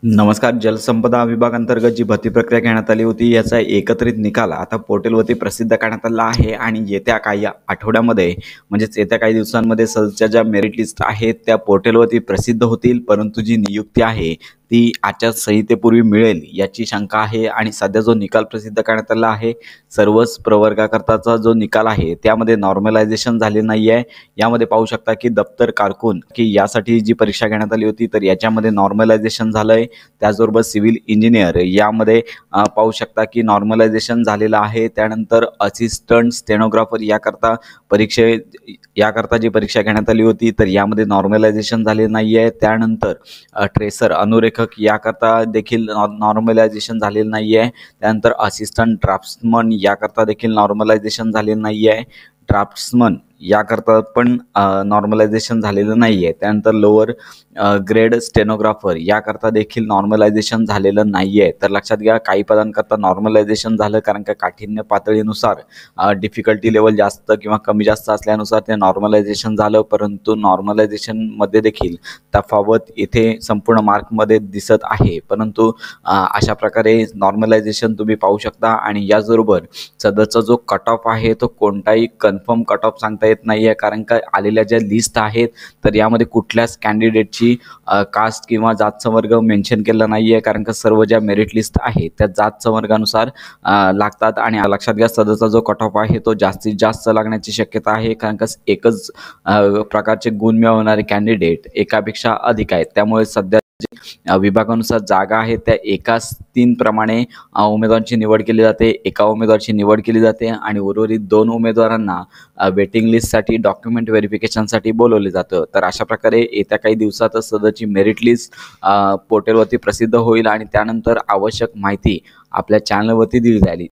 नमस्कार. जलसंपदा विभागांतर्गत जी भरती प्रक्रिया घेण्यात आली होती याचा एकत्रित निकाल आता पोर्टलवरती प्रसिद्ध करण्यात आला आहे आणि येत्या काही आठवड्यामध्ये म्हणजेच येत्या काही दिवसांमध्ये सध्याच्या ज्या मेरिट लिस्ट आहेत त्या पोर्टलवरती प्रसिद्ध होतील, परंतु जी नियुक्ती आहे ती आचारसंहितेपूर्वी मिळेल याची शंका आहे. आणि सध्या जो निकाल प्रसिद्ध करण्यात आला आहे सर्वच प्रवर्गाकरताचा जो निकाल आहे त्यामध्ये नॉर्मलायझेशन झाले नाही आहे. यामध्ये पाहू शकता की दप्तर कारकून की यासाठी जी परीक्षा घेण्यात आली होती तर याच्यामध्ये नॉर्मलायझेशन झालं आहे. त्याचबरोबर सिव्हिल इंजिनियर यामध्ये पाहू शकता की नॉर्मलायझेशन झालेलं आहे. त्यानंतर असिस्टंट स्टेनोग्राफर याकरता जी परीक्षा घेण्यात आली होती तर यामध्ये नॉर्मलायझेशन झाले नाही आहे. त्यानंतर ट्रेसर अनुरेखक याकरता देखील नॉर्मलायझेशन झालेलं नाही आहे. त्यानंतर असिस्टंट ड्राफ्ट्समन याकरता देखील नॉर्मलायझेशन झालेलं नाही आहे. ड्राफ्ट्समन याकरता पण नॉर्मलायझेशन झालेलं नाही आहे. त्यानंतर लोअर ग्रेड स्टेनोग्राफर याकरता देखील नॉर्मलायझेशन झालेलं नाही आहे. तर लक्षात घ्या, काही पदांकरता नॉर्मलायझेशन झालं कारण का काठिण्य पातळीनुसार डिफिकल्टी लेवल जास्त किंवा कमी जास्त असल्यानुसार ते नॉर्मलायझेशन झालं, परंतु नॉर्मलायझेशनमध्ये देखील तफावत इथे संपूर्ण मार्कमध्ये दिसत आहे. परंतु अशा प्रकारे नॉर्मलायझेशन तुम्ही पाहू शकता. आणि याचबरोबर सध्याचा जो कट ऑफ आहे तो कोणताही कन्फर्म कट ऑफ सांगता येत नाही आहे, कारण का आलेल्या ज्या लिस्ट आहेत तर यामध्ये कुठल्याच कॅन्डिडेटची कास्ट किंवा जात संवर्ग मेन्शन केला नाही आहे, कारण का सर्व ज्या मेरिट लिस्ट आहेत त्या जात संवर्गानुसार लागतात. आणि लक्षात घ्या, सध्याचा जो कट ऑफ आहे तो जास्तीत जास्त लागण्याची शक्यता आहे, कारण का एकच प्रकारचे गुण मिळवणारे कॅन्डिडेट एकापेक्षा अधिक आहेत. त्यामुळे सध्या विभागानुसार जागा आहेत त्या एकाच 3 प्रमाणे उमेदवारांची निवड केली जाते. एका उमेदवाराची निवड केली जाते आणि उर्वरित 2 उमेदवारांना वेटिंग लिस्टसाठी डॉक्युमेंट व्हेरिफिकेशनसाठी बोलवले जातं. तर अशा प्रकारे येत्या काही दिवसातच सदरची मेरिट लिस्ट पोर्टलवरती प्रसिद्ध होईल आणि त्यानंतर आवश्यक माहिती आपल्या चॅनलवरती दिली जाईल.